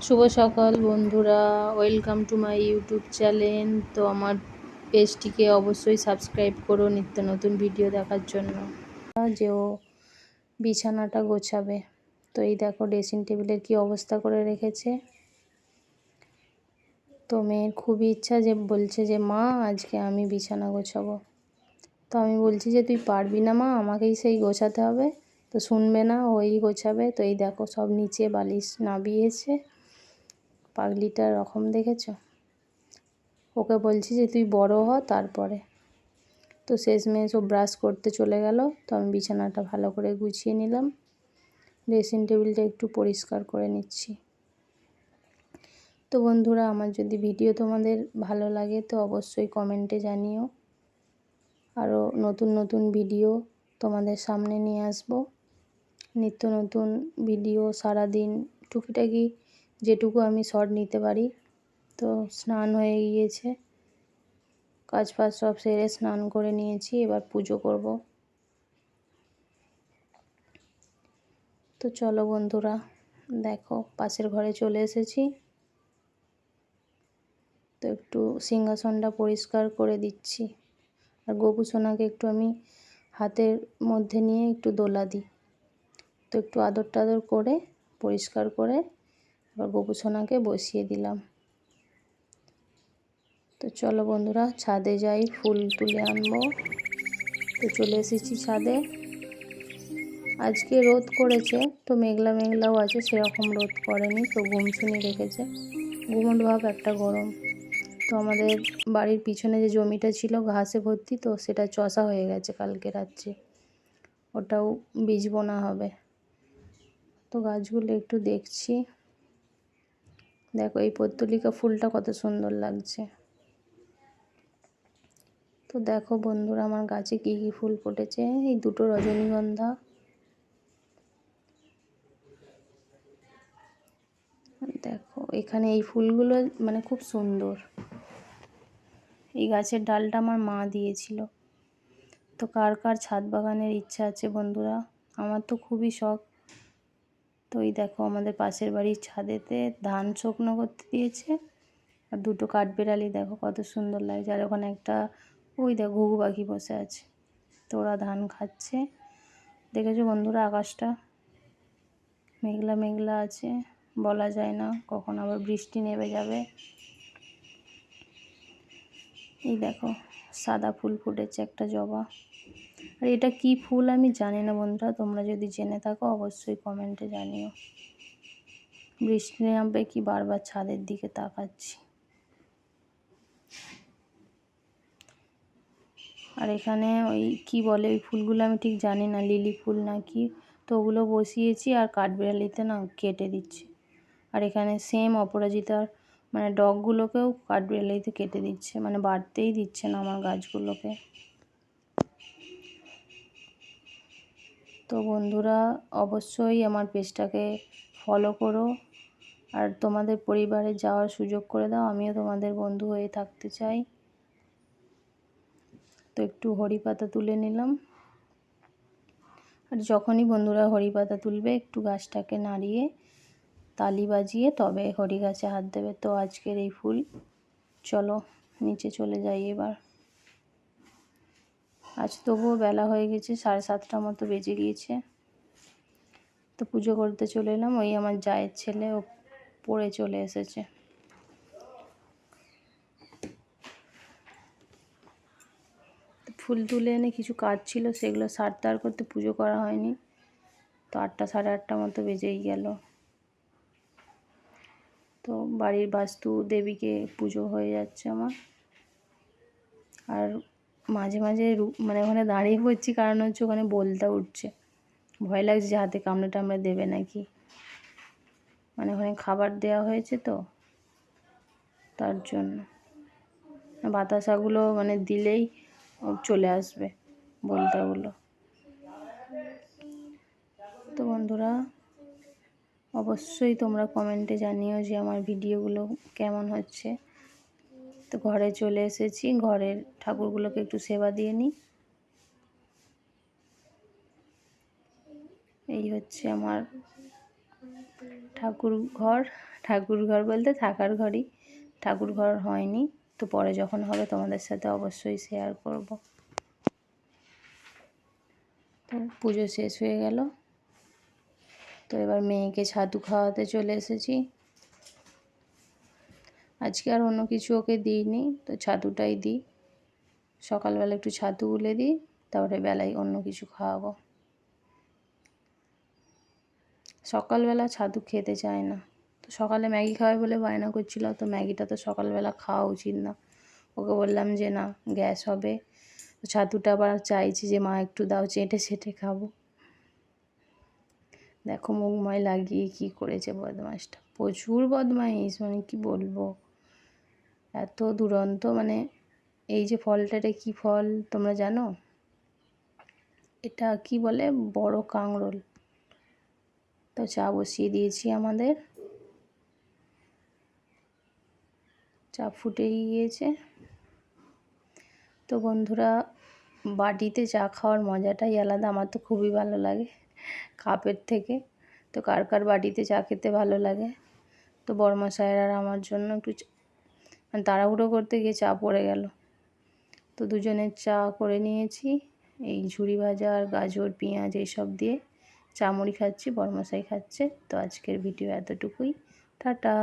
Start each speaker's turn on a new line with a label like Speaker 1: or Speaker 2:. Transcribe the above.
Speaker 1: শুভ সকাল বন্ধুরা, welcome to my YouTube channel. তো আমার পেজটিকে অবশ্যই সাবস্ক্রাইব করো নিত্য নতুন ভিডিও দেখার জন্য। যে ও বিছানাটা গোছাবে, তো এই দেখো ড্রেসিং টেবিলের কি অবস্থা করে রেখেছে। তো মেয়ের খুবই ইচ্ছা, যে বলছে যে মা আজকে আমি বিছানা গোছাবো। তো আমি বলছি যে তুই পারবি না মা, আমাকেই সেই গোছাতে হবে। তো শুনবে না, ওই গোছাবে। তো এই দেখো সব নিচে বালিশ নামিয়েছে। পাগলিটার রকম দেখেছো। ওকে বলছি যে তুই বড় হ তারপরে। তো শেষমেশ ও ব্রাশ করতে চলে গেল। তো আমি বিছানাটা ভালো করে গুছিয়ে নিলাম, ড্রেসিং টেবিলটা একটু পরিষ্কার করে নিচ্ছি। তো বন্ধুরা, আমার যদি ভিডিও তোমাদের ভালো লাগে তো অবশ্যই কমেন্টে জানিও। আরও নতুন নতুন ভিডিও তোমাদের সামনে নিয়ে আসবো। নিত্য নতুন ভিডিও সারাদিন টুকিটাকি যেটুকু আমি শর্ট নিতে পারি। তো স্নান হয়ে গিয়েছে, কাজ ফাজ সব সেরে স্নান করে নিয়েছি, এবার পুজো করব। তো চলো বন্ধুরা, দেখো পাশের ঘরে চলে এসেছি। তো একটু সিংহাসনটা পরিষ্কার করে দিচ্ছি। আর গোপু সোনাকে একটু আমি হাতের মধ্যে নিয়ে একটু দোলা দিই। তো একটু আদর টাদর করে পরিষ্কার করে এবার গোপু সোনাকে বসিয়ে দিলাম। তো চলো বন্ধুরা, ছাদে যাই, ফুল তুলে আনবো। তো চলে এসেছি ছাদে। আজকে রোদ করেছে, তো মেঘলা মেঘলাও আছে, সেরকম রোদ করেনি। তো গুমসুনি রেখেছে, গুমট ভাব একটা গরম। তো আমাদের বাড়ির পিছনে যে জমিটা ছিল ঘাসে ভর্তি, তো সেটা চষা হয়ে গেছে কালকে রাত্রে, ওটাও বীজ বোনা হবে। তো গাছগুলো একটু দেখছি। দেখো এই পত্তলিকা ফুলটা কত সুন্দর লাগছে। তো দেখো বন্ধুরা, আমার গাছে কী কী ফুল ফুটেছে। এই দুটো রজনীগন্ধা, দেখো এখানে এই ফুলগুলো মানে খুব সুন্দর। এই গাছের ডালটা আমার মা দিয়েছিল। তো কার কার ছাদ বাগানের ইচ্ছা আছে বন্ধুরা, আমার তো খুবই শখ। তো এই দেখো আমাদের পাশের বাড়ির ছাদেতে ধান শুকনো করতে দিয়েছে। আর দুটো কাঠবেড়ালি দেখো কত সুন্দর লাগছে। আর ওখানে একটা ওই দেখো ঘুঘু পাখি বসে আছে। তো ওরা ধান খাচ্ছে। দেখেছো বন্ধুরা, আকাশটা মেঘলা মেঘলা আছে, বলা যায় না কখন আবার বৃষ্টি নেমে যাবে। এই দেখো সাদা ফুল ফুটেছে একটা জবা। আর এটা কি ফুল আমি জানি না বন্ধুরা, তোমরা যদি জেনে থাকো অবশ্যই কমেন্টে জানিও। বৃষ্টি নামবে কি বারবার ছাদের দিকে তাকাচ্ছি। আর এখানে ওই কি বলে ওই ফুলগুলো আমি ঠিক জানি না, লিলি ফুল না কি। তো ওগুলো বসিয়েছি আর কাঠবেড়ালিতে না কেটে দিচ্ছি। আর এখানে সেম অপরাজিতার মানে ডগগুলোকেও কাঠবেড়ালিতে কেটে দিচ্ছে, মানে বাড়তেই দিচ্ছে না আমার গাছগুলোকে। তো বন্ধুরা অবশ্যই আমার পেজটাকে ফলো করো আর তোমাদের পরিবারে যাওয়ার সুযোগ করে দাও, আমিও তোমাদের বন্ধু হয়ে থাকতে চাই। তো একটু হরি পাতা তুলে নিলাম। আর যখনই বন্ধুরা হরি পাতা তুলবে একটু গাছটাকে নাড়িয়ে তালি বাজিয়ে তবে হরি গাছে হাত দেবে। তো আজকের এই ফুল। চলো নিচে চলে যাই এবার। আজ তবুও বেলা হয়ে গেছে, 7:30 মতো বেজে গিয়েছে। তো পুজো করতে চলে এলাম। ওই আমার জায়ের ছেলে ও পড়ে চলে এসেছে। ফুল তুলে এনে কিছু কাজ ছিল, সেগুলো সারতে আর করতে পুজো করা হয়নি। তো 8টা 8:30 মতো বেজেই গেল। তো বাড়ির বাস্তু দেবীকে পুজো হয়ে যাচ্ছে আমার। আর মাঝে মাঝে মানে ওখানে দাঁড়িয়ে পড়ছি, কারণ হচ্ছে ওখানে বলতে উঠছে, ভয় লাগছে যে হাতে কামড়ে টামড়ে দেবে নাকি। মানে ওখানে খাবার দেওয়া হয়েছে তো তার জন্য। বাতাসাগুলো মানে দিলেই চলে আসবে বলতাগুলো। তো বন্ধুরা অবশ্যই তোমরা কমেন্টে জানিও যে আমার ভিডিওগুলো কেমন হচ্ছে। তো ঘরে চলে এসেছি, ঘরের ঠাকুরগুলোকে একটু সেবা দিয়ে নিই। এই হচ্ছে আমার ঠাকুর ঘর, ঠাকুর ঘর বলতে থাকার ঘরই, ঠাকুর ঘর হয়নি। তো পরে যখন হবে তোমাদের সাথে অবশ্যই শেয়ার করব। তো পুজো শেষ হয়ে গেল, তো এবার মেয়েকে ছাতু খাওয়াতে চলে এসেছি। আজকে আর অন্য কিছু ওকে দিইনি, তো ছাতুটাই দিই। সকালবেলা একটু ছাতু গুলে দিই, তারপরে বেলায় অন্য কিছু খাওয়াবো। সকালবেলা ছাতু খেতে চায় না, তো সকালে ম্যাগি খাওয়াই বলে বায়না করছিল। তো ম্যাগিটা তো সকালবেলা খাওয়া উচিত না, ওকে বললাম যে না, গ্যাস হবে। তো ছাতুটা আবার চাইছি যে মা একটু দাও, চেটে চেটে খাবো। দেখো মুখময় লাগিয়ে কি করেছে বদমাসটা, প্রচুর বদমাইশ, মানে কি বলবো, এত দুরন্ত। মানে এই যে ফলটাতে কি ফল তোমরা জানো? এটা কি বলে, বড় কাঁকরোল। তো চা বসিয়ে দিয়েছি আমাদের, চা ফুটেই গিয়েছে। তো বন্ধুরা, বাটিতে চা খাওয়ার মজাটাই আলাদা, আমার তো খুবই ভালো লাগে কাপের থেকে। তো কার কার বাটিতে চা খেতে ভালো লাগে? তো বড়মশাইয়ের আর আমার জন্য একটু মানে তাড়াহুড়ো করতে গিয়ে চা পড়ে গেল। তো দুজনের চা করে নিয়েছি, এই ঝুরি ভাজা আর গাজর পেঁয়াজ এইসব দিয়ে চা মুড়ি খাচ্ছি, বড়মশাই খাচ্ছে। তো আজকের ভিডিও এতটুকুই, টাটা।